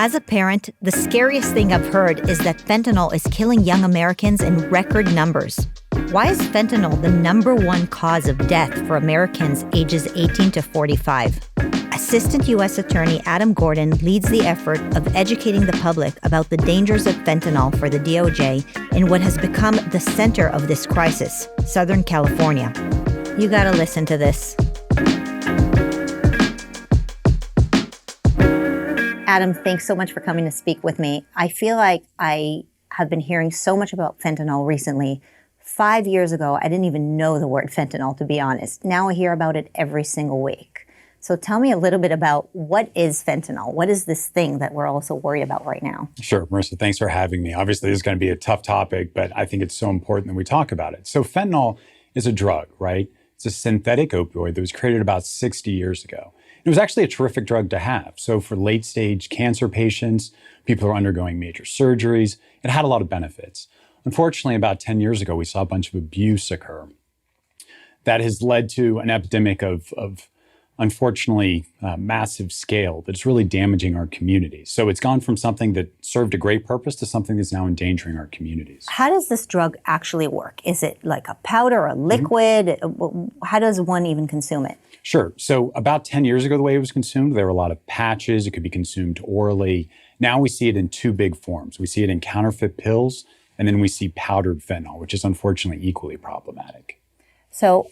As a parent, the scariest thing I've heard is that fentanyl is killing young Americans in record numbers. Why is fentanyl the number one cause of death for Americans ages 18 to 45? Assistant U.S. Attorney Adam Gordon leads the effort of educating the public about the dangers of fentanyl for the DOJ in what has become the center of this crisis, Southern California. You gotta listen to this. Adam, thanks so much for coming to speak with me. I feel like I have been hearing so much about fentanyl recently. 5 years ago, I didn't even know the word fentanyl, to be honest. Now I hear about it every single week. So tell me a little bit about what is fentanyl? What is this thing that we're also worried about right now? Sure, Marissa, thanks for having me. Obviously, this is going to be a tough topic, but I think it's so important that we talk about it. So fentanyl is a drug, right? It's a synthetic opioid that was created about 60 years ago. It was actually a terrific drug to have. So for late stage cancer patients, people who are undergoing major surgeries, it had a lot of benefits. Unfortunately, about 10 years ago, we saw a bunch of abuse occur. That has led to an epidemic of unfortunately, massive scale that's really damaging our communities. So it's gone from something that served a great purpose to something that's now endangering our communities. How does this drug actually work? Is it like a powder, a liquid? How does one even consume it? Sure. So about 10 years ago, the way it was consumed, there were a lot of patches. It could be consumed orally. Now we see it in two big forms. We see it in counterfeit pills, and then we see powdered fentanyl, which is unfortunately equally problematic. So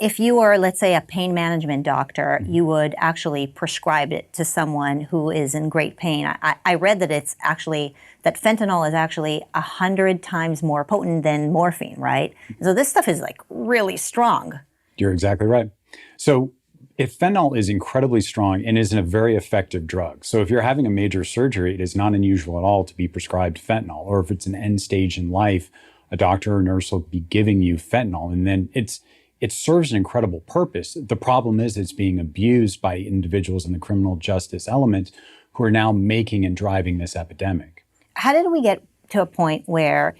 if you were, let's say, a pain management doctor, you would actually prescribe it to someone who is in great pain. I read that that fentanyl is actually 100 times more potent than morphine, right? So this stuff is like really strong. You're exactly right. So if fentanyl is incredibly strong and is a very effective drug, so if you're having a major surgery, it is not unusual at all to be prescribed fentanyl, or if it's an end stage in life, a doctor or nurse will be giving you fentanyl, and then it serves an incredible purpose. The problem is it's being abused by individuals in the criminal justice element who are now making and driving this epidemic. How did we get to a point where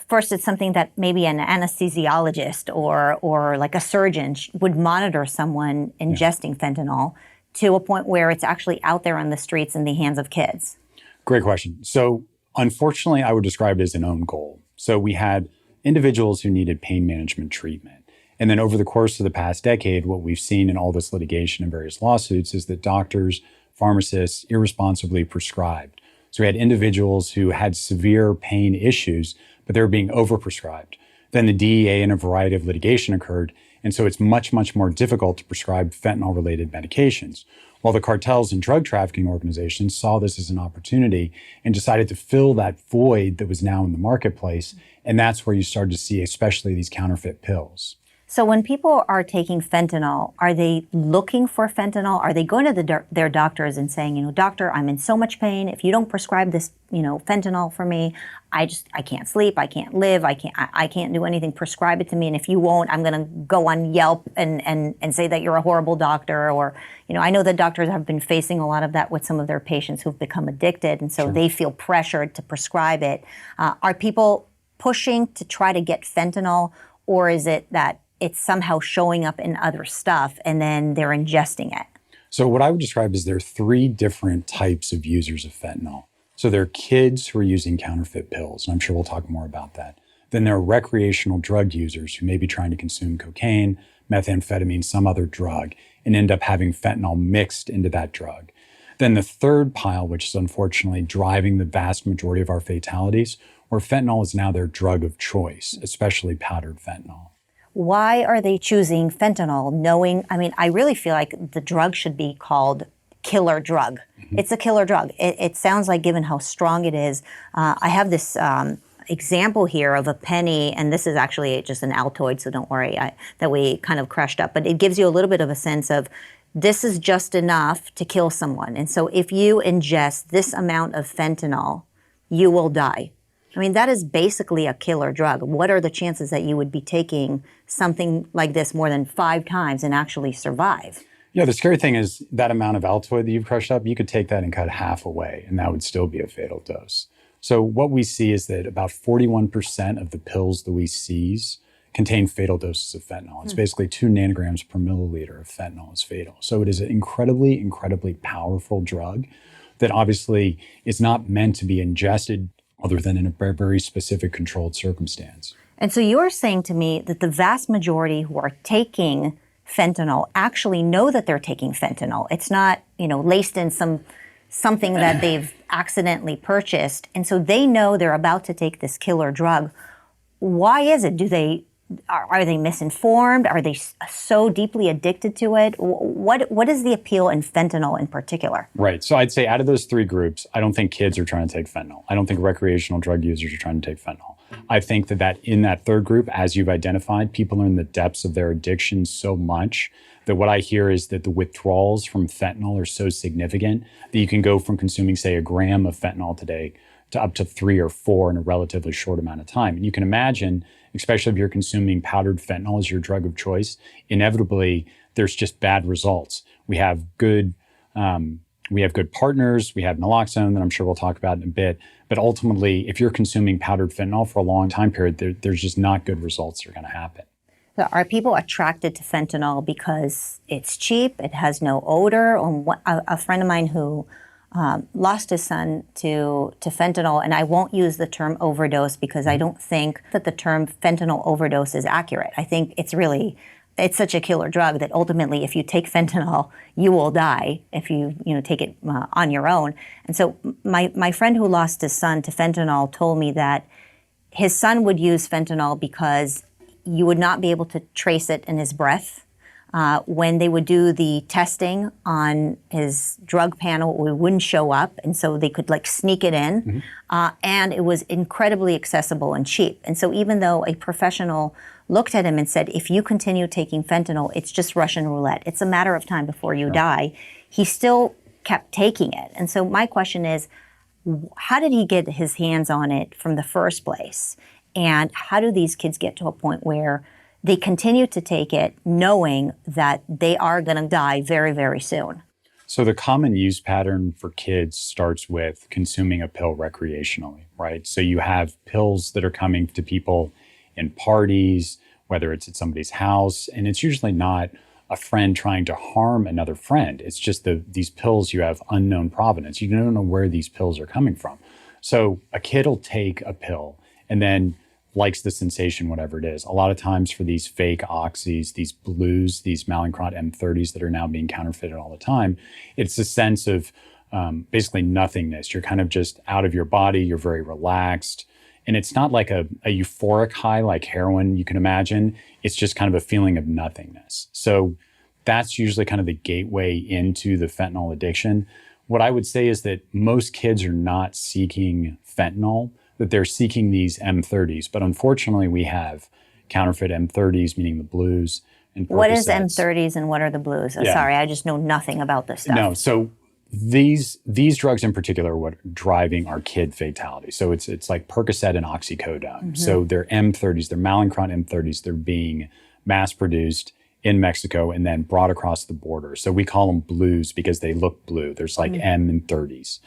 first it's something that maybe an anesthesiologist or like a surgeon would monitor someone ingesting fentanyl to a point where it's actually out there on the streets in the hands of kids? Great question. So unfortunately, I would describe it as an own goal. So we had individuals who needed pain management treatment. And then over the course of the past decade, what we've seen in all this litigation and various lawsuits is that doctors, pharmacists irresponsibly prescribed. So we had individuals who had severe pain issues, but they were being overprescribed. Then the DEA and a variety of litigation occurred. And so it's much, much more difficult to prescribe fentanyl-related medications. While the cartels and drug trafficking organizations saw this as an opportunity and decided to fill that void that was now in the marketplace. And that's where you started to see especially these counterfeit pills. So when people are taking fentanyl, are they looking for fentanyl? Are they going to their doctors and saying, doctor, I'm in so much pain. If you don't prescribe this, fentanyl for me, I can't sleep. I can't live. I can't do anything. Prescribe it to me. And if you won't, I'm going to go on Yelp and say that you're a horrible doctor. Or, I know that doctors have been facing a lot of that with some of their patients who've become addicted. And so they feel pressured to prescribe it. Are people pushing to try to get fentanyl, or is it that it's somehow showing up in other stuff and then they're ingesting it? So what I would describe is there are three different types of users of fentanyl. So there are kids who are using counterfeit pills, and I'm sure we'll talk more about that. Then there are recreational drug users who may be trying to consume cocaine, methamphetamine, some other drug, and end up having fentanyl mixed into that drug. Then the third pile, which is unfortunately driving the vast majority of our fatalities, where fentanyl is now their drug of choice, especially powdered fentanyl. Why are they choosing fentanyl knowing, I really feel like the drug should be called killer drug. It's a killer drug. It sounds like, given how strong it is. I have this example here of a penny, and this is actually just an Altoid, so don't worry, that we kind of crushed up. But it gives you a little bit of a sense of this is just enough to kill someone. And so if you ingest this amount of fentanyl, you will die. That is basically a killer drug. What are the chances that you would be taking something like this more than 5 times and actually survive? Yeah, the scary thing is that amount of Altoid that you've crushed up, you could take that and cut half away, and that would still be a fatal dose. So what we see is that about 41% of the pills that we seize contain fatal doses of fentanyl. It's basically 2 nanograms per milliliter of fentanyl is fatal. So it is an incredibly, incredibly powerful drug. that obviously is not meant to be ingested other than in a very, very specific controlled circumstance. And so you're saying to me that the vast majority who are taking fentanyl actually know that they're taking fentanyl. It's not, laced in something that they've accidentally purchased. And so they know they're about to take this killer drug. Why is it? Are they misinformed? Are they so deeply addicted to it? What is the appeal in fentanyl in particular? Right. So I'd say out of those three groups, I don't think kids are trying to take fentanyl. I don't think recreational drug users are trying to take fentanyl. I think that in that third group, as you've identified, people are in the depths of their addiction so much that what I hear is that the withdrawals from fentanyl are so significant that you can go from consuming, say, a gram of fentanyl today to up to 3 or 4 in a relatively short amount of time. And you can imagine, especially if you're consuming powdered fentanyl as your drug of choice, inevitably there's just bad results. We have good partners, we have naloxone that I'm sure we'll talk about in a bit, but ultimately, if you're consuming powdered fentanyl for a long time period, there's just not good results that are going to happen. So are people attracted to fentanyl because it's cheap, it has no odor? A friend of mine who lost his son to fentanyl, and I won't use the term overdose because I don't think that the term fentanyl overdose is accurate. I think it's such a killer drug that ultimately if you take fentanyl, you will die if you take it on your own. And so my friend who lost his son to fentanyl told me that his son would use fentanyl because you would not be able to trace it in his breath. When they would do the testing on his drug panel, it wouldn't show up, and so they could sneak it in. And it was incredibly accessible and cheap. And so even though a professional looked at him and said, if you continue taking fentanyl, it's just Russian roulette. It's a matter of time before you die. He still kept taking it. And so my question is, how did he get his hands on it from the first place? And how do these kids get to a point where they continue to take it knowing that they are going to die very, very soon? So the common use pattern for kids starts with consuming a pill recreationally, right? So you have pills that are coming to people in parties, whether it's at somebody's house, and it's usually not a friend trying to harm another friend. It's just these pills, you have unknown provenance. You don't know where these pills are coming from. So a kid will take a pill and then likes the sensation, whatever it is. A lot of times for these fake oxys, these blues, these Mallinckrodt M30s that are now being counterfeited all the time, it's a sense of basically nothingness. You're kind of just out of your body. You're very relaxed. And it's not like a euphoric high like heroin you can imagine. It's just kind of a feeling of nothingness. So that's usually kind of the gateway into the fentanyl addiction. What I would say is that most kids are not seeking fentanyl, that they're seeking these M30s. But unfortunately, we have counterfeit M30s, meaning the blues. And what is M30s and what are the blues? Sorry, I just know nothing about this stuff. No, so these drugs in particular are what are driving our kid fatality. So it's like Percocet and oxycodone. So they're M30s, they're Mallinckrodt M30s. They're being mass produced in Mexico and then brought across the border. So we call them blues because they look blue. There's like M and 30s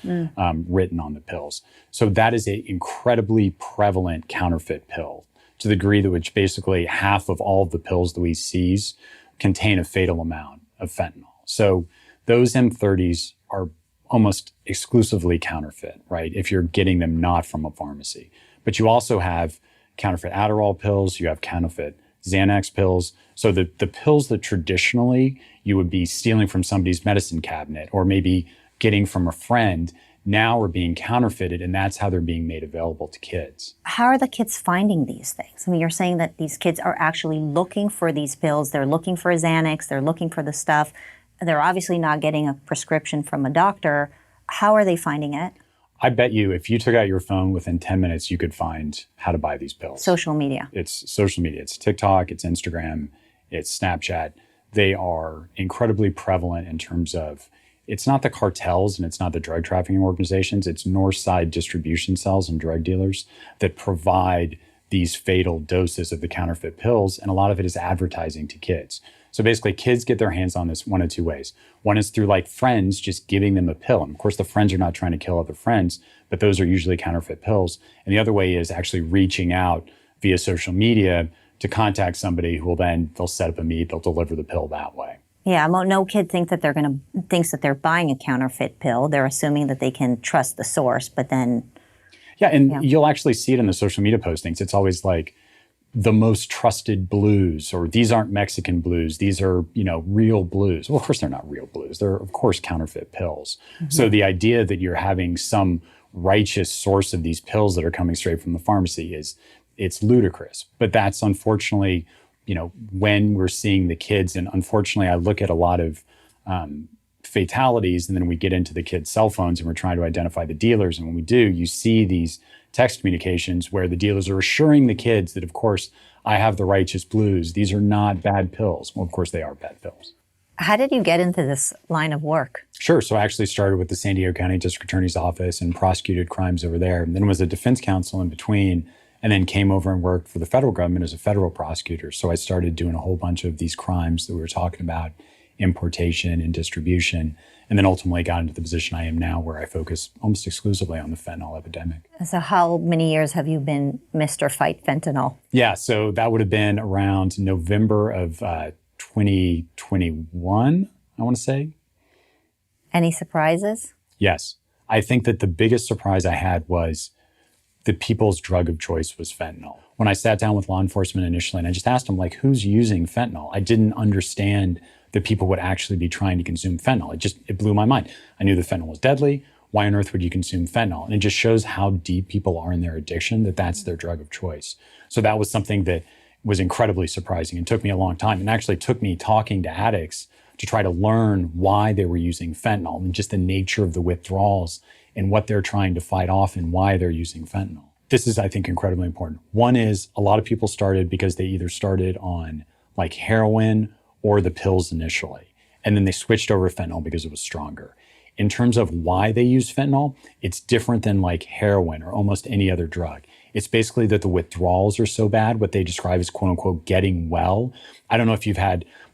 written on the pills. So that is an incredibly prevalent counterfeit pill to the degree that which basically half of all of the pills that we seize contain a fatal amount of fentanyl. So those M30s are almost exclusively counterfeit, right? If you're getting them not from a pharmacy. But you also have counterfeit Adderall pills, you have counterfeit Xanax pills. So the pills that traditionally you would be stealing from somebody's medicine cabinet or maybe getting from a friend now are being counterfeited, and that's how they're being made available to kids. How are the kids finding these things? I mean, you're saying that these kids are actually looking for these pills. They're looking for Xanax. They're looking for the stuff. They're obviously not getting a prescription from a doctor. How are they finding it? I bet you if you took out your phone within 10 minutes, you could find how to buy these pills. Social media. It's social media. It's TikTok, it's Instagram, it's Snapchat. They are incredibly prevalent in terms of, it's not the cartels and it's not the drug trafficking organizations, it's north side distribution cells and drug dealers that provide these fatal doses of the counterfeit pills. And a lot of it is advertising to kids. So basically kids get their hands on this one of two ways. One is through like friends just giving them a pill. And of course the friends are not trying to kill other friends, but those are usually counterfeit pills. And the other way is actually reaching out via social media to contact somebody who will then, they'll set up a meet, they'll deliver the pill that way. Yeah, no kid thinks that they're buying a counterfeit pill. They're assuming that they can trust the source, but then Yeah, and yeah. you'll actually see it in the social media postings. It's always like the most trusted blues, or these aren't Mexican blues. These are, real blues. Well, of course, they're not real blues. They're, of course, counterfeit pills. So the idea that you're having some righteous source of these pills that are coming straight from the pharmacy it's ludicrous. But that's unfortunately, when we're seeing the kids, and unfortunately, I look at a lot of fatalities, and then we get into the kids' cell phones and we're trying to identify the dealers. And when we do, you see these text communications where the dealers are assuring the kids that, of course, I have the righteous blues. These are not bad pills. Well, of course, they are bad pills. How did you get into this line of work? Sure. So I actually started with the San Diego County District Attorney's Office and prosecuted crimes over there, and then was a defense counsel in between, and then came over and worked for the federal government as a federal prosecutor. So I started doing a whole bunch of these crimes that we were talking about, importation and distribution, and then ultimately got into the position I am now, where I focus almost exclusively on the fentanyl epidemic. So how many years have you been Mr. Fight Fentanyl? Yeah, so that would have been around November of 2021, I want to say. Any surprises? Yes. I think that the biggest surprise I had was the people's drug of choice was fentanyl. When I sat down with law enforcement initially, and I just asked them, like, who's using fentanyl? I didn't understand that people would actually be trying to consume fentanyl. It blew my mind. I knew that fentanyl was deadly. Why on earth would you consume fentanyl? And it just shows how deep people are in their addiction, that that's their drug of choice. So that was something that was incredibly surprising and took me a long time, and actually took me talking to addicts to try to learn why they were using fentanyl and just the nature of the withdrawals and what they're trying to fight off and why they're using fentanyl. This is, I think, incredibly important. One is a lot of people started because they either started on like heroin or the pills initially, and then they switched over to fentanyl because it was stronger. In terms of why they use fentanyl, it's different than like heroin or almost any other drug. It's basically that the withdrawals are so bad, what they describe as quote unquote getting well. I don't know if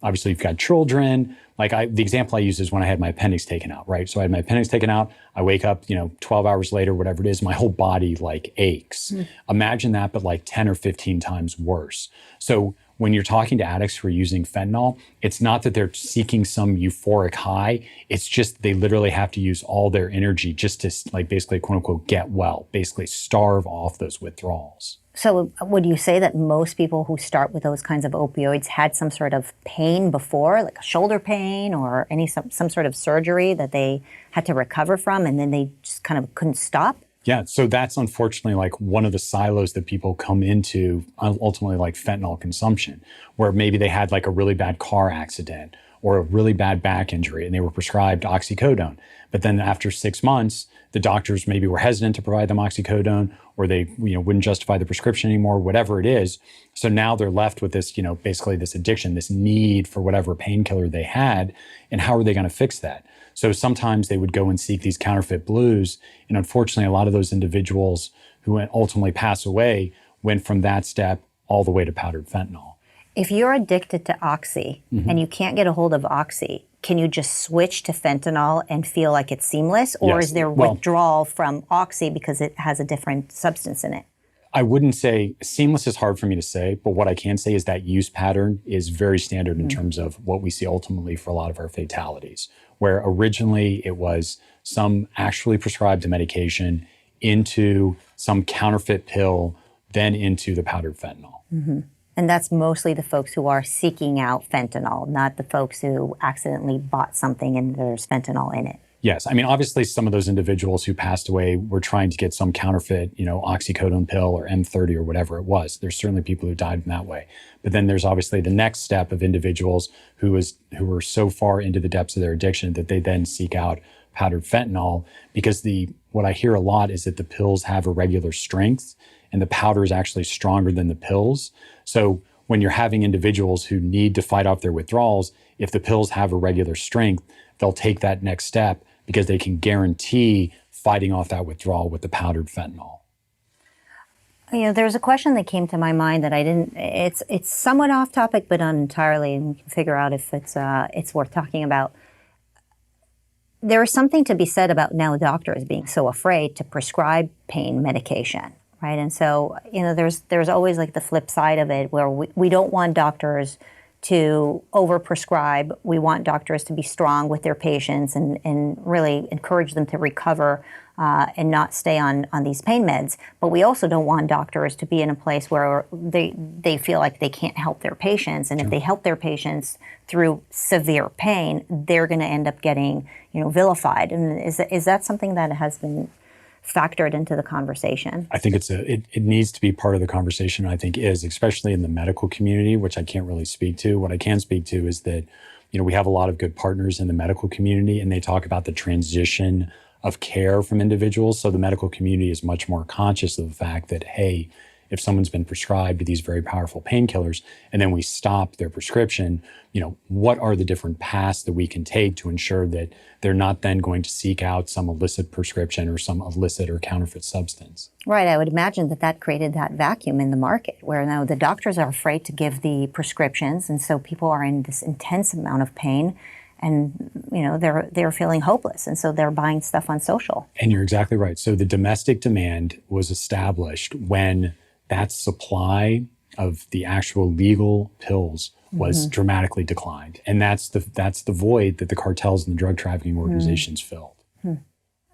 obviously you've got children. Like the example I use is when I had my appendix taken out, right? So I had my appendix taken out. I wake up, 12 hours later, whatever it is, my whole body like aches. Imagine that, but like 10 or 15 times worse. So when you're talking to addicts who are using fentanyl, it's not that they're seeking some euphoric high. It's just they literally have to use all their energy just to like basically quote unquote get well, basically starve off those withdrawals. So would you say that most people who start with those kinds of opioids had some sort of pain before, like a shoulder pain or some sort of surgery that they had to recover from, and then they just kind of couldn't stop? Yeah, so that's unfortunately like one of the silos that people come into, ultimately like fentanyl consumption, where maybe they had like a really bad car accident or a really bad back injury and they were prescribed oxycodone. But then after 6 months, the doctors maybe were hesitant to provide them oxycodone, or they wouldn't justify the prescription anymore, whatever it is. So now they're left with this, basically this addiction, this need for whatever painkiller they had. And how are they going to fix that? So sometimes they would go and seek these counterfeit blues. And unfortunately, a lot of those individuals who ultimately pass away went from that step all the way to powdered fentanyl. If you're addicted to oxy and you can't get a hold of oxy, can you just switch to fentanyl and feel like it's seamless? Or is there withdrawal from oxy because it has a different substance in it? I wouldn't say seamless is hard for me to say, but what I can say is that use pattern is very standard in terms of what we see ultimately for a lot of our fatalities, where originally it was some actually prescribed medication into some counterfeit pill, then into the powdered fentanyl. And that's mostly the folks who are seeking out fentanyl, not the folks who accidentally bought something and there's fentanyl in it. Yes. I mean, obviously, some of those individuals who passed away were trying to get some counterfeit, oxycodone pill or M30 or whatever it was. There's certainly people who died in that way. But then there's obviously the next step of individuals who were so far into the depths of their addiction that they then seek out powdered fentanyl, because what I hear a lot is that the pills have a regular strength and the powder is actually stronger than the pills. So when you're having individuals who need to fight off their withdrawals, if the pills have a regular strength, they'll take that next step because they can guarantee fighting off that withdrawal with the powdered fentanyl. There's a question that came to my mind that it's somewhat off topic, but not entirely, and we can figure out if it's worth talking about. There is something to be said about now doctors being so afraid to prescribe pain medication, right? And so, there's always like the flip side of it where we don't want doctors to overprescribe. We want doctors to be strong with their patients and really encourage them to recover and not stay on these pain meds. But we also don't want doctors to be in a place where they feel like they can't help their patients. And if they help their patients through severe pain, they're going to end up getting, vilified. And is that something that has been factored into the conversation? I think it needs to be part of the conversation. I think is, especially in the medical community, which I can't really speak to. What I can speak to is that, we have a lot of good partners in the medical community, and they talk about the transition of care from individuals. So the medical community is much more conscious of the fact that, hey, if someone's been prescribed these very powerful painkillers and then we stop their prescription, what are the different paths that we can take to ensure that they're not then going to seek out some illicit prescription or some illicit or counterfeit substance? Right. I would imagine that created that vacuum in the market where now the doctors are afraid to give the prescriptions. And so people are in this intense amount of pain. And, they're feeling hopeless. And so they're buying stuff on social. And you're exactly right. So the domestic demand was established when that supply of the actual legal pills was dramatically declined. And that's the void that the cartels and the drug trafficking organizations filled.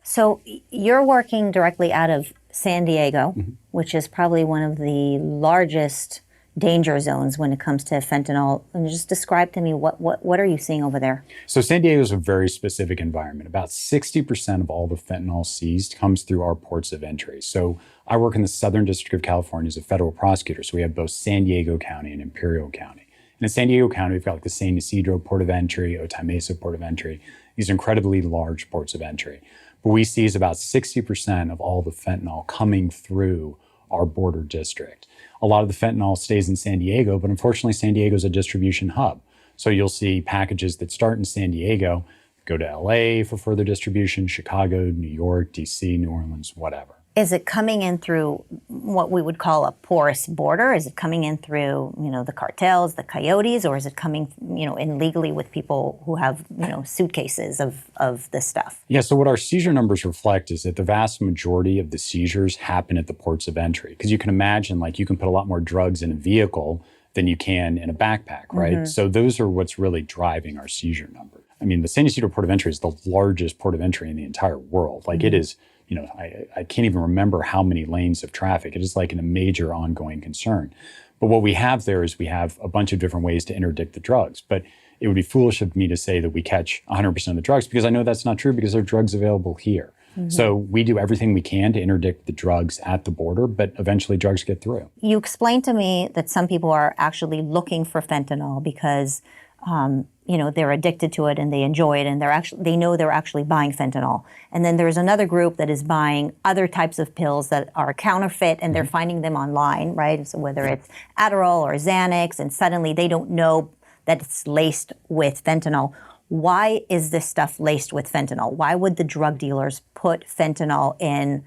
So you're working directly out of San Diego, which is probably one of the largest danger zones when it comes to fentanyl. And just describe to me what are you seeing over there? So San Diego is a very specific environment. About 60% of all the fentanyl seized comes through our ports of entry. So I work in the Southern District of California as a federal prosecutor. So we have both San Diego County and Imperial County. And in San Diego County, we've got like the San Ysidro Port of Entry, Otay Mesa Port of Entry, these incredibly large ports of entry. What we see is about 60% of all the fentanyl coming through our border district. A lot of the fentanyl stays in San Diego, but unfortunately, San Diego is a distribution hub. So you'll see packages that start in San Diego, go to LA for further distribution, Chicago, New York, DC, New Orleans, whatever. Is it coming in through what we would call a porous border? Is it coming in through, the cartels, the coyotes, or is it coming, in legally with people who have, suitcases of this stuff? Yeah, so what our seizure numbers reflect is that the vast majority of the seizures happen at the ports of entry. Because you can imagine, you can put a lot more drugs in a vehicle than you can in a backpack, right? So those are what's really driving our seizure number. I mean, the San Ysidro Port of Entry is the largest port of entry in the entire world. It is, I can't even remember how many lanes of traffic. It is a major ongoing concern. But what we have there is we have a bunch of different ways to interdict the drugs. But it would be foolish of me to say that we catch 100% of the drugs, because I know that's not true, because there are drugs available here. So we do everything we can to interdict the drugs at the border, but eventually drugs get through. You explained to me that some people are actually looking for fentanyl because they're addicted to it and they enjoy it, and they know they're actually buying fentanyl. And then there's another group that is buying other types of pills that are counterfeit, and they're finding them online, right? So whether it's Adderall or Xanax, and suddenly they don't know that it's laced with fentanyl. Why is this stuff laced with fentanyl? Why would the drug dealers put fentanyl in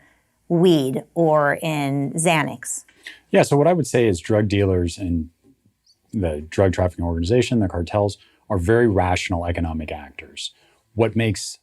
weed or in Xanax? Yeah, so what I would say is drug dealers and the drug trafficking organization, the cartels, are very rational economic actors. What makes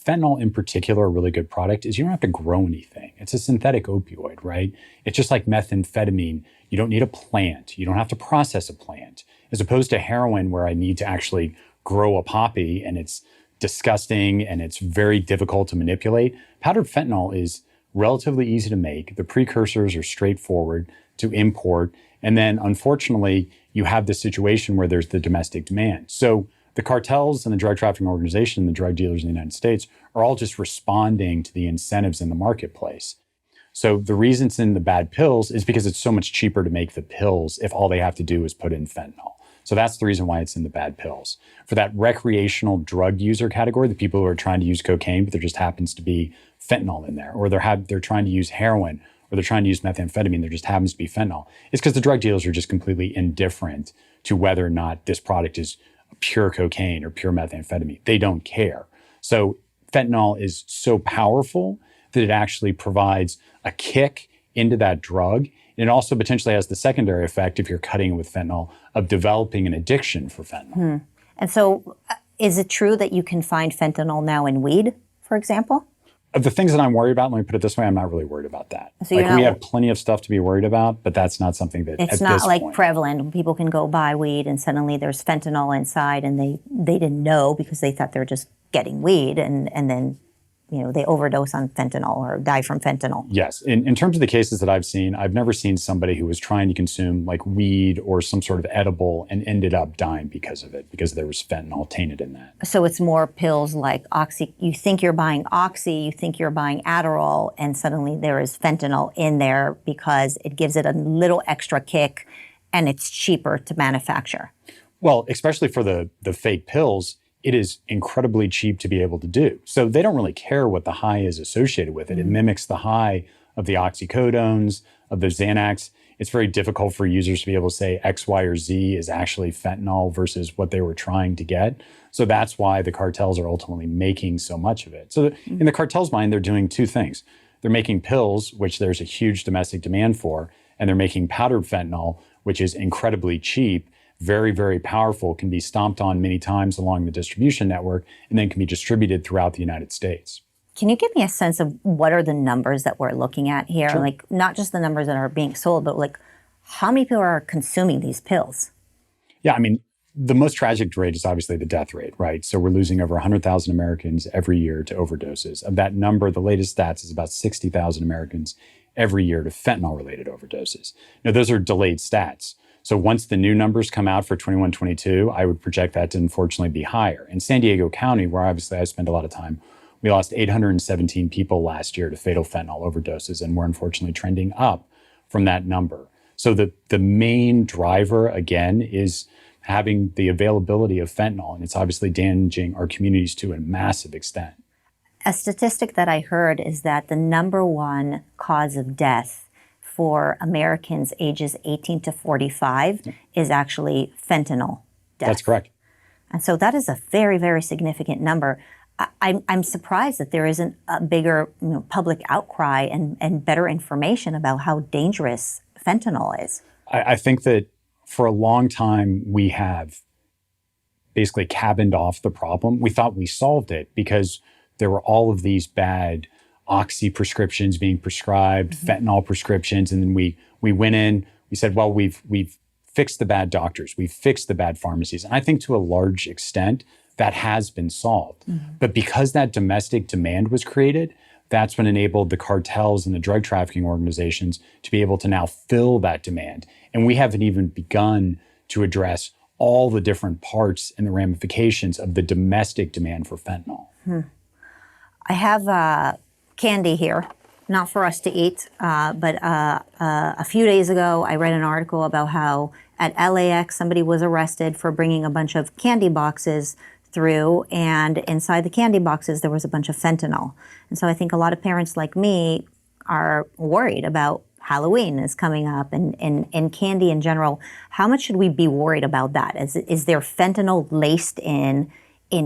fentanyl in particular a really good product is you don't have to grow anything. It's a synthetic opioid, right? It's just like methamphetamine. You don't need a plant. You don't have to process a plant. As opposed to heroin, where I need to actually grow a poppy, and it's disgusting and it's very difficult to manipulate. Powdered fentanyl is relatively easy to make. The precursors are straightforward to import. And then, unfortunately, you have this situation where there's the domestic demand. So the cartels and the drug trafficking organization and the drug dealers in the United States are all just responding to the incentives in the marketplace. So the reason it's in the bad pills is because it's so much cheaper to make the pills if all they have to do is put in fentanyl. So that's the reason why it's in the bad pills. For that recreational drug user category, the people who are trying to use cocaine, but there just happens to be fentanyl in there, or they're trying to use heroin, or they're trying to use methamphetamine, there just happens to be fentanyl. It's because the drug dealers are just completely indifferent to whether or not this product is pure cocaine or pure methamphetamine. They don't care. So fentanyl is so powerful that it actually provides a kick into that drug. And it also potentially has the secondary effect, if you're cutting it with fentanyl, of developing an addiction for fentanyl. And so is it true that you can find fentanyl now in weed, for example? Of the things that I'm worried about, let me put it this way, I'm not really worried about that. So you're Like we not- have plenty of stuff to be worried about, but that's not something that It's at not this like point. prevalent. People can go buy weed and suddenly there's fentanyl inside and they didn't know because they thought they're just getting weed and then they overdose on fentanyl or die from fentanyl. Yes. In terms of the cases that I've seen, I've never seen somebody who was trying to consume like weed or some sort of edible and ended up dying because of it, because there was fentanyl tainted in that. So it's more pills like Oxy. You think you're buying Oxy, you think you're buying Adderall, and suddenly there is fentanyl in there because it gives it a little extra kick and it's cheaper to manufacture. Well, especially for the fake pills, it is incredibly cheap to be able to do. So they don't really care what the high is associated with it. It mimics the high of the oxycodones, of the Xanax. It's very difficult for users to be able to say X, Y, or Z is actually fentanyl versus what they were trying to get. So that's why the cartels are ultimately making so much of it. So in the cartel's mind, they're doing two things. They're making pills, which there's a huge domestic demand for, and they're making powdered fentanyl, which is incredibly cheap, very, very powerful, can be stomped on many times along the distribution network, and then can be distributed throughout the United States. Can you give me a sense of what are the numbers that we're looking at here? Sure. Like not just the numbers that are being sold, but like how many people are consuming these pills? Yeah, I mean, the most tragic rate is obviously the death rate, right? So we're losing over 100,000 Americans every year to overdoses. Of that number, the latest stats is about 60,000 Americans every year to fentanyl-related overdoses. Now, those are delayed stats. So once the new numbers come out for 21-22, I would project that to unfortunately be higher. In San Diego County, where obviously I spend a lot of time, we lost 817 people last year to fatal fentanyl overdoses, and we're unfortunately trending up from that number. So the main driver, again, is having the availability of fentanyl, and it's obviously damaging our communities to a massive extent. A statistic that I heard is that the number one cause of death for Americans ages 18 to 45 is actually fentanyl death. That's correct. And so that is a very, very significant number. I'm surprised that there isn't a bigger public outcry and better information about how dangerous fentanyl is. I think that for a long time, we have basically cabined off the problem. We thought we solved it because there were all of these bad Oxy prescriptions being prescribed, fentanyl prescriptions, and then we went in, we said, well, we've fixed the bad doctors, we've fixed the bad pharmacies. And I think to a large extent, that has been solved. But because that domestic demand was created, that's what enabled the cartels and the drug trafficking organizations to be able to now fill that demand. And we haven't even begun to address all the different parts and the ramifications of the domestic demand for fentanyl. I have candy here, not for us to eat, but a few days ago, I read an article about how at LAX, somebody was arrested for bringing a bunch of candy boxes through, and inside the candy boxes, there was a bunch of fentanyl. And so I think a lot of parents like me are worried about Halloween is coming up and candy in general. How much should we be worried about that? Is there fentanyl laced in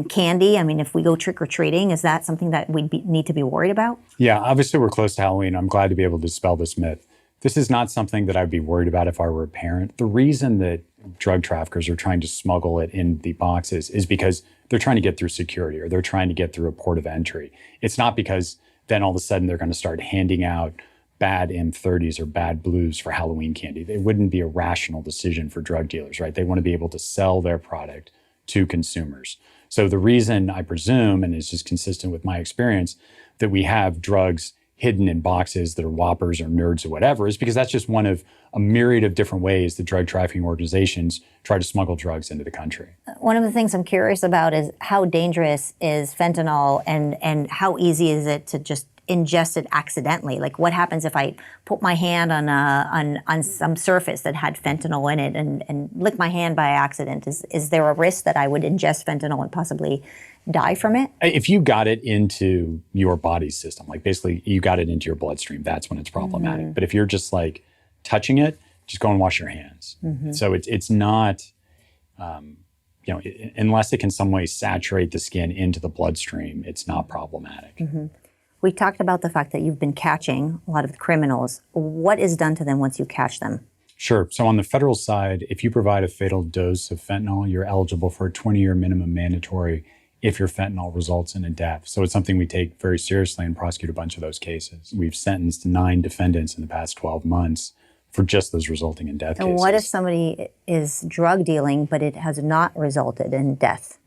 candy? I mean, if we go trick-or-treating, is that something that we need to be worried about? Yeah, obviously we're close to Halloween. I'm glad to be able to dispel this myth. This is not something that I'd be worried about if I were a parent. The reason that drug traffickers are trying to smuggle it in the boxes is because they're trying to get through security or they're trying to get through a port of entry. It's not because then all of a sudden they're going to start handing out bad M30s or bad blues for Halloween candy. It wouldn't be a rational decision for drug dealers, right? They want to be able to sell their product to consumers. So the reason I presume, and it's just consistent with my experience, that we have drugs hidden in boxes that are Whoppers or Nerds or whatever is because that's just one of a myriad of different ways that drug trafficking organizations try to smuggle drugs into the country. One of the things I'm curious about is how dangerous is fentanyl and how easy is it to just ingest it accidentally? Like what happens if I put my hand on some surface that had fentanyl in it and lick my hand by accident? Is there a risk that I would ingest fentanyl and possibly die from it? If you got it into your body system, like basically you got it into your bloodstream, that's when it's problematic. But if you're just like touching it, just go and wash your hands. So it's not, unless it can some way saturate the skin into the bloodstream, it's not problematic. We talked about the fact that you've been catching a lot of the criminals. What is done to them once you catch them? Sure. So on the federal side, if you provide a fatal dose of fentanyl, you're eligible for a 20-year minimum mandatory if your fentanyl results in a death. So it's something we take very seriously and prosecute a bunch of those cases. We've sentenced 9 defendants in the past 12 months for just those resulting in death cases. And what if somebody is drug dealing, but it has not resulted in death?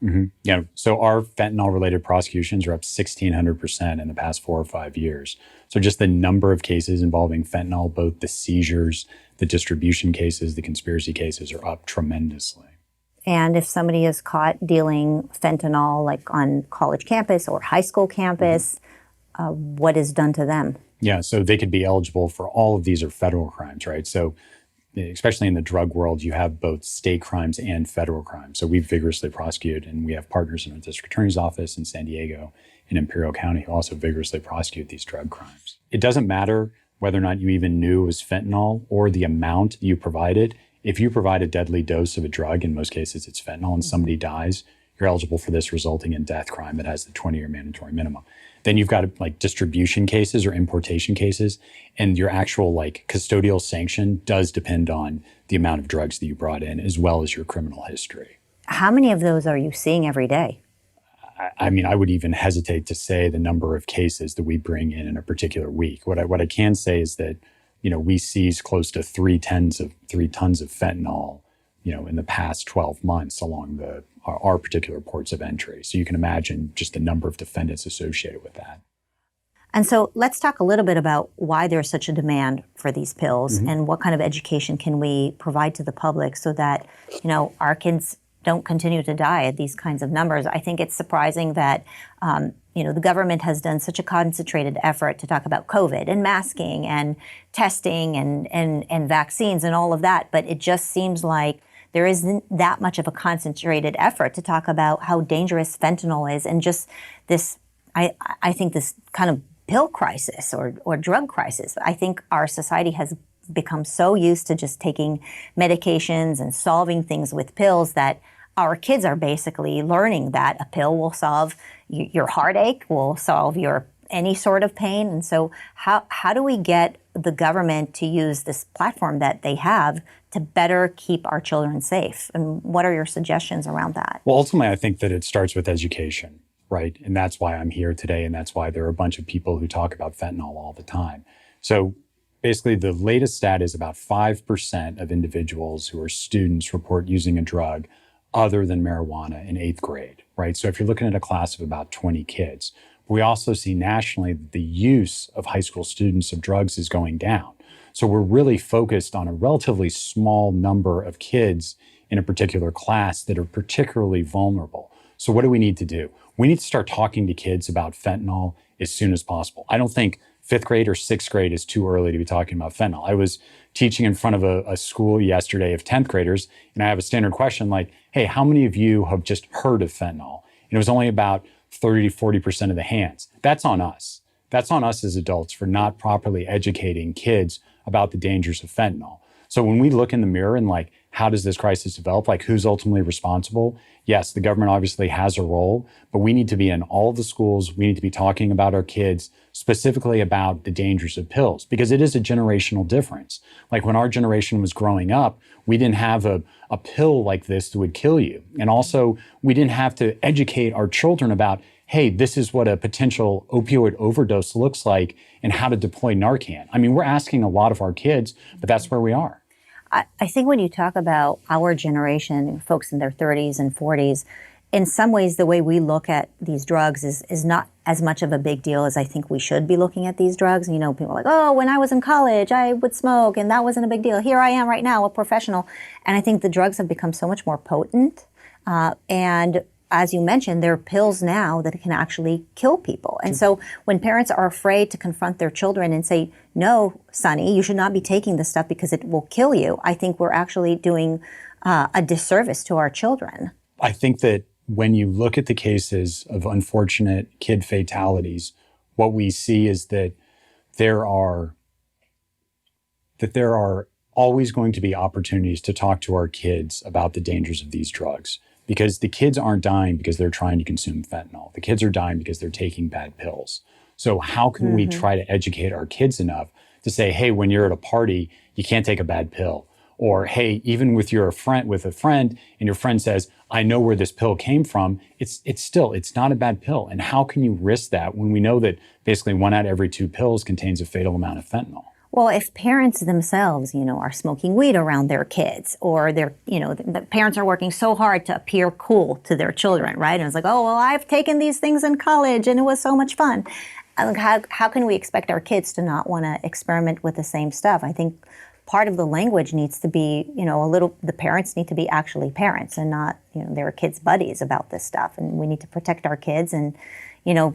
Yeah, so our fentanyl-related prosecutions are up 1,600% in the past 4 or 5 years. So just the number of cases involving fentanyl, both the seizures, the distribution cases, the conspiracy cases are up tremendously. And if somebody is caught dealing fentanyl, like on college campus or high school campus, what is done to them? Yeah, so they could be eligible for all of these are federal crimes, right? So especially in the drug world, you have both state crimes and federal crimes. So we vigorously prosecute, and we have partners in our district attorney's office in San Diego and Imperial County who also vigorously prosecute these drug crimes. It doesn't matter whether or not you even knew it was fentanyl or the amount you provided. If you provide a deadly dose of a drug, in most cases it's fentanyl, and somebody dies, you're eligible for this resulting in death crime that has the 20-year mandatory minimum. Then you've got like distribution cases or importation cases, and your actual like custodial sanction does depend on the amount of drugs that you brought in as well as your criminal history. How many of those are you seeing every day? I mean, I would even hesitate to say the number of cases that we bring in a particular week. What I can say is that, you know, we seized close to 3 tons of fentanyl, you know, in the past 12 months along our particular ports of entry. So you can imagine just the number of defendants associated with that. And so let's talk a little bit about why there's such a demand for these pills and what kind of education can we provide to the public so that, you know, our kids don't continue to die at these kinds of numbers. I think it's surprising that, you know, the government has done such a concentrated effort to talk about COVID and masking and testing and vaccines and all of that, but it just seems like there isn't that much of a concentrated effort to talk about how dangerous fentanyl is and just this, I think this kind of pill crisis or drug crisis. I think our society has become so used to just taking medications and solving things with pills that our kids are basically learning that a pill will solve your heartache, will solve your any sort of pain. And so how do we get the government to use this platform that they have to better keep our children safe? And what are your suggestions around that? Well, ultimately, I think that it starts with education, right? And that's why I'm here today. And that's why there are a bunch of people who talk about fentanyl all the time. So basically, the latest stat is about 5% of individuals who are students report using a drug other than marijuana in 8th grade, right? So if you're looking at a class of about 20 kids, we also see nationally that the use of high school students of drugs is going down. So we're really focused on a relatively small number of kids in a particular class that are particularly vulnerable. So what do we need to do? We need to start talking to kids about fentanyl as soon as possible. I don't think 5th grade or 6th grade is too early to be talking about fentanyl. I was teaching in front of a school yesterday of 10th graders, and I have a standard question like, hey, how many of you have just heard of fentanyl? And it was only about 30 to 40% of the hands. That's on us. That's on us as adults for not properly educating kids about the dangers of fentanyl. So when we look in the mirror and like, how does this crisis develop? Like, who's ultimately responsible? Yes, the government obviously has a role, but we need to be in all of the schools. We need to be talking about our kids, specifically about the dangers of pills, because it is a generational difference. Like when our generation was growing up, we didn't have a pill like this that would kill you. And also, we didn't have to educate our children about, hey, this is what a potential opioid overdose looks like and how to deploy Narcan. I mean, we're asking a lot of our kids, but that's where we are. I think when you talk about our generation, folks in their 30s and 40s, in some ways, the way we look at these drugs is not as much of a big deal as I think we should be looking at these drugs. You know, people are like, oh, when I was in college, I would smoke, and that wasn't a big deal. Here I am right now, a professional. And I think the drugs have become so much more potent. And as you mentioned, there are pills now that can actually kill people. And so when parents are afraid to confront their children and say, no, Sonny, you should not be taking this stuff because it will kill you, I think we're actually doing a disservice to our children. I think that when you look at the cases of unfortunate kid fatalities, what we see is that there are always going to be opportunities to talk to our kids about the dangers of these drugs. Because the kids aren't dying because they're trying to consume fentanyl. The kids are dying because they're taking bad pills. So how can we try to educate our kids enough to say, hey, when you're at a party, you can't take a bad pill? Or, hey, even with a friend, and your friend says, I know where this pill came from, it's not a bad pill. And how can you risk that when we know that basically 1 out of every 2 pills contains a fatal amount of fentanyl? Well, if parents themselves, are smoking weed around their kids, or the parents are working so hard to appear cool to their children, right? And it's like, oh, well, I've taken these things in college and it was so much fun. How can we expect our kids to not want to experiment with the same stuff? I think part of the language needs to be, the parents need to be actually parents and not, their kids' buddies about this stuff. And we need to protect our kids and,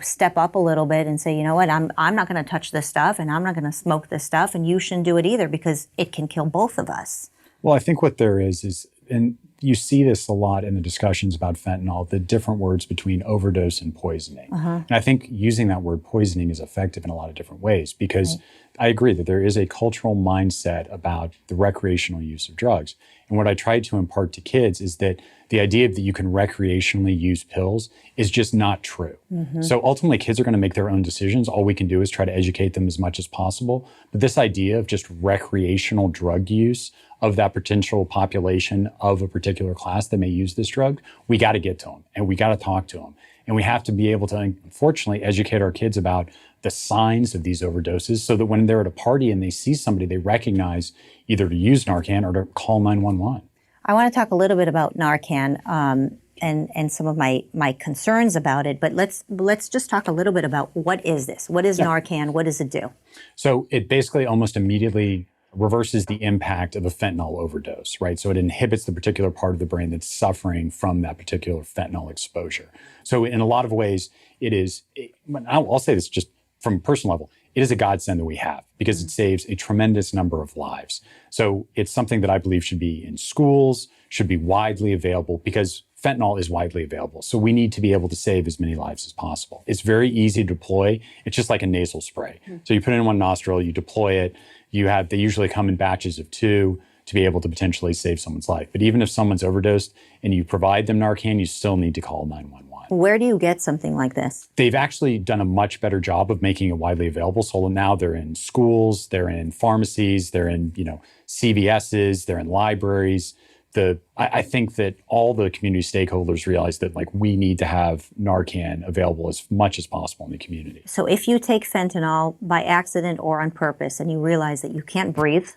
step up a little bit and say, you know what, I'm not going to touch this stuff and I'm not going to smoke this stuff and you shouldn't do it either because it can kill both of us. Well, I think what there is, and you see this a lot in the discussions about fentanyl, the different words between overdose and poisoning. And I think using that word poisoning is effective in a lot of different ways because I agree that there is a cultural mindset about the recreational use of drugs. And what I try to impart to kids is that the idea that you can recreationally use pills is just not true. So ultimately, kids are going to make their own decisions. All we can do is try to educate them as much as possible. But this idea of just recreational drug use of that potential population of a particular class that may use this drug, we got to get to them and we got to talk to them. And we have to be able to, unfortunately, educate our kids about the signs of these overdoses so that when they're at a party and they see somebody, they recognize either to use Narcan or to call 911. I want to talk a little bit about Narcan and some of my concerns about it, but let's just talk a little bit about what is this? What is Narcan? What does it do? So it basically almost immediately reverses the impact of a fentanyl overdose, right? So it inhibits the particular part of the brain that's suffering from that particular fentanyl exposure. So in a lot of ways, I'll say this just from a personal level, it is a godsend that we have because it saves a tremendous number of lives. So it's something that I believe should be in schools, should be widely available because fentanyl is widely available. So we need to be able to save as many lives as possible. It's very easy to deploy. It's just like a nasal spray. So you put it in one nostril, you deploy it. They usually come in batches of 2 to be able to potentially save someone's life. But even if someone's overdosed and you provide them Narcan, you still need to call 911. Where do you get something like this? They've actually done a much better job of making it widely available. So now they're in schools, they're in pharmacies, they're in, CVSs, they're in libraries. I think that all the community stakeholders realize that we need to have Narcan available as much as possible in the community. So if you take fentanyl by accident or on purpose and you realize that you can't breathe,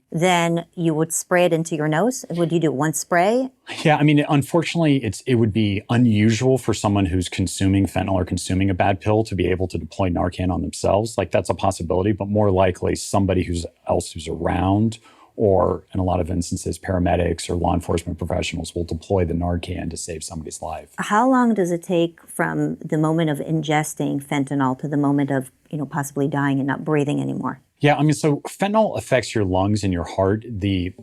then you would spray it into your nose? Would you do one spray? Yeah, unfortunately, it would be unusual for someone who's consuming fentanyl or consuming a bad pill to be able to deploy Narcan on themselves. That's a possibility, but more likely somebody who's around, or in a lot of instances, paramedics or law enforcement professionals will deploy the Narcan to save somebody's life. How long does it take from the moment of ingesting fentanyl to the moment of, possibly dying and not breathing anymore? Yeah, so fentanyl affects your lungs and your heart. The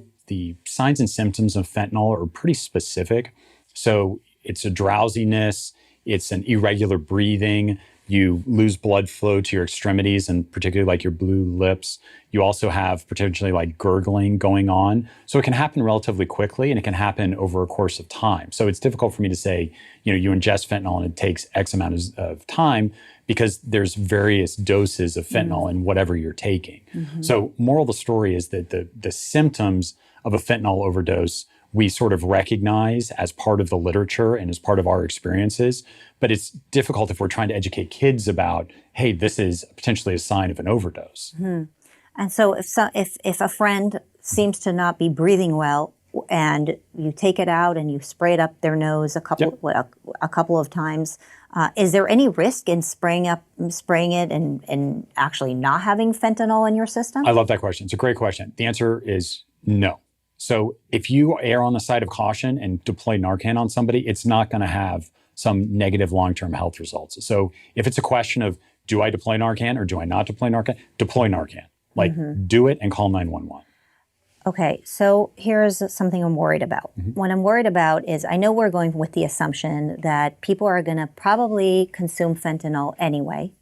signs and symptoms of fentanyl are pretty specific. So it's a drowsiness, it's an irregular breathing, you lose blood flow to your extremities and particularly your blue lips. You also have potentially gurgling going on. So it can happen relatively quickly and it can happen over a course of time. So it's difficult for me to say, you ingest fentanyl and it takes X amount of time because there's various doses of fentanyl in whatever you're taking. So moral of the story is that the symptoms of a fentanyl overdose we sort of recognize as part of the literature and as part of our experiences. But it's difficult if we're trying to educate kids about, hey, this is potentially a sign of an overdose. And so if a friend seems to not be breathing well and you take it out and you spray it up their nose a couple of times, is there any risk in spraying it and actually not having fentanyl in your system? I love that question. It's a great question. The answer is no. So if you err on the side of caution and deploy Narcan on somebody, it's not going to have some negative long-term health results. So if it's a question of, do I deploy Narcan or do I not deploy Narcan? Deploy Narcan. Do it and call 911. Okay, so here's something I'm worried about. What I'm worried about is I know we're going with the assumption that people are going to probably consume fentanyl anyway.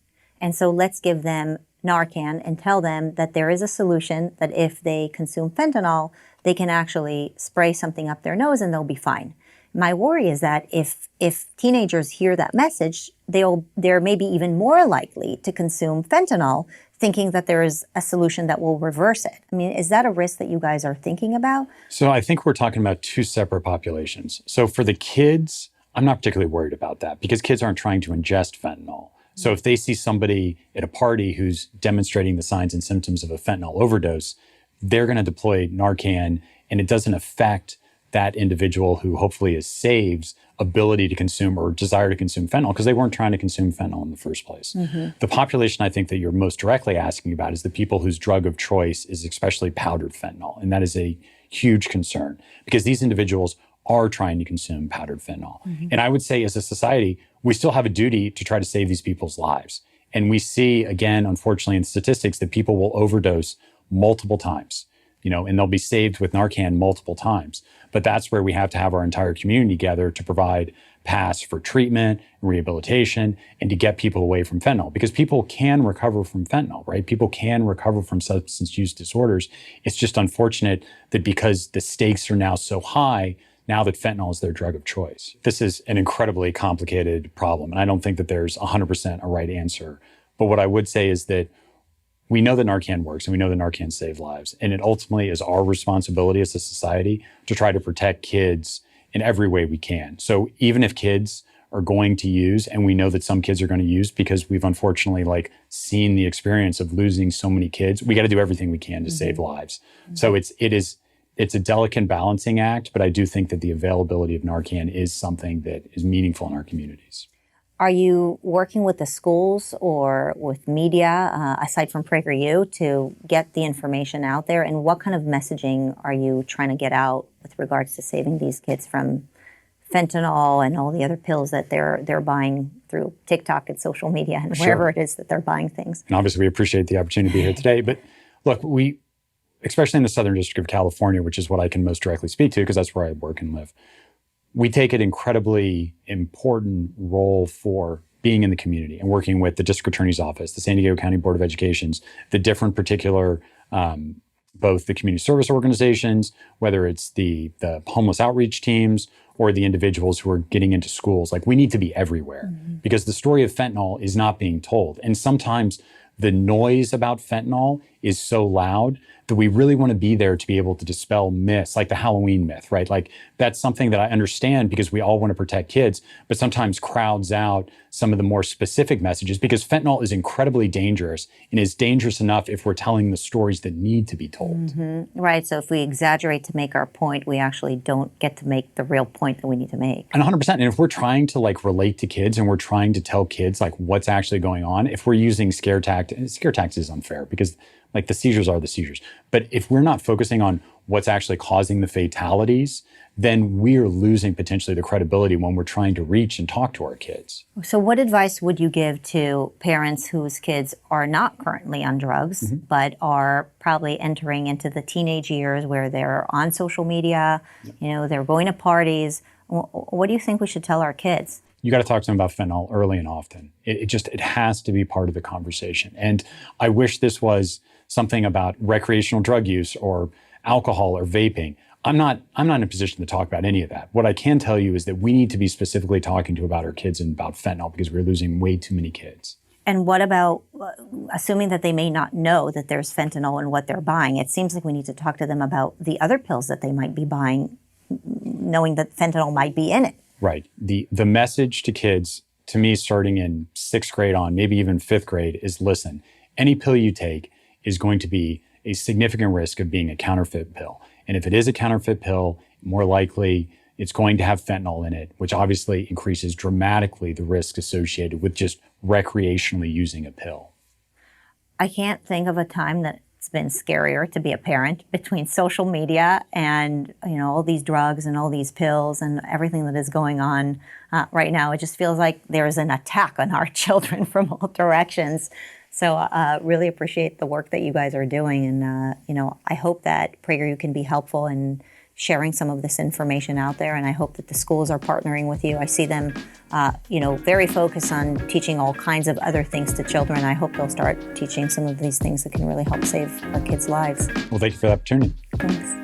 And so let's give them Narcan and tell them that there is a solution that if they consume fentanyl, they can actually spray something up their nose and they'll be fine. My worry is that if teenagers hear that message, they're maybe even more likely to consume fentanyl, thinking that there is a solution that will reverse it. I mean, is that a risk that you guys are thinking about? So I think we're talking about two separate populations. So for the kids, I'm not particularly worried about that because kids aren't trying to ingest fentanyl. So if they see somebody at a party who's demonstrating the signs and symptoms of a fentanyl overdose, they're going to deploy Narcan, and it doesn't affect that individual who hopefully is saved's ability to consume or desire to consume fentanyl because they weren't trying to consume fentanyl in the first place. The population I think that you're most directly asking about is the people whose drug of choice is especially powdered fentanyl. And that is a huge concern because these individuals are trying to consume powdered fentanyl. And I would say as a society, we still have a duty to try to save these people's lives. And we see, again, unfortunately in statistics, that people will overdose multiple times, and they'll be saved with Narcan multiple times. But that's where we have to have our entire community together to provide paths for treatment, rehabilitation, and to get people away from fentanyl. Because people can recover from fentanyl, right? People can recover from substance use disorders. It's just unfortunate that because the stakes are now so high, now that fentanyl is their drug of choice. This is an incredibly complicated problem, and I don't think that there's 100% a right answer. But what I would say is that we know that Narcan works, and we know that Narcan saves lives. And it ultimately is our responsibility as a society to try to protect kids in every way we can. So even if kids are going to use, and we know that some kids are going to use because we've unfortunately seen the experience of losing so many kids, we got to do everything we can to save lives. So it's a delicate balancing act, but I do think that the availability of Narcan is something that is meaningful in our communities. Are you working with the schools or with media, aside from PragerU, to get the information out there? And what kind of messaging are you trying to get out with regards to saving these kids from fentanyl and all the other pills that they're buying through TikTok and social media and wherever it is that they're buying things? And obviously, we appreciate the opportunity to be here today. But look, especially in the Southern District of California, which is what I can most directly speak to because that's where I work and live, we take an incredibly important role for being in the community and working with the District Attorney's Office, the San Diego County Board of Educations, the different particular, both the community service organizations, whether it's the homeless outreach teams or the individuals who are getting into schools. We need to be everywhere because the story of fentanyl is not being told. And sometimes the noise about fentanyl is so loud that we really want to be there to be able to dispel myths, like the Halloween myth, right? That's something that I understand because we all want to protect kids, but sometimes crowds out some of the more specific messages because fentanyl is incredibly dangerous and is dangerous enough if we're telling the stories that need to be told. Right. So if we exaggerate to make our point, we actually don't get to make the real point that we need to make. And 100%. And if we're trying to relate to kids and we're trying to tell kids what's actually going on, if we're using scare tactics is unfair because the seizures are the seizures. But if we're not focusing on what's actually causing the fatalities, then we're losing potentially the credibility when we're trying to reach and talk to our kids. So what advice would you give to parents whose kids are not currently on drugs, but are probably entering into the teenage years where they're on social media, they're going to parties? What do you think we should tell our kids? You got to talk to them about fentanyl early and often. It has to be part of the conversation. And I wish this was something about recreational drug use or alcohol or vaping. I'm not in a position to talk about any of that. What I can tell you is that we need to be specifically talking about our kids and about fentanyl because we're losing way too many kids. And what about assuming that they may not know that there's fentanyl in what they're buying? It seems like we need to talk to them about the other pills that they might be buying, knowing that fentanyl might be in it. Right. The message to kids, to me, starting in 6th grade on, maybe even 5th grade, is listen, any pill you take is going to be a significant risk of being a counterfeit pill. And if it is a counterfeit pill, more likely it's going to have fentanyl in it, which obviously increases dramatically the risk associated with just recreationally using a pill. I can't think of a time that's been scarier to be a parent between social media and all these drugs and all these pills and everything that is going on right now. It just feels like there's an attack on our children from all directions. So really appreciate the work that you guys are doing. And, I hope that PragerU can be helpful in sharing some of this information out there. And I hope that the schools are partnering with you. I see them, very focused on teaching all kinds of other things to children. I hope they'll start teaching some of these things that can really help save our kids' lives. Well, thank you for the opportunity. Thanks.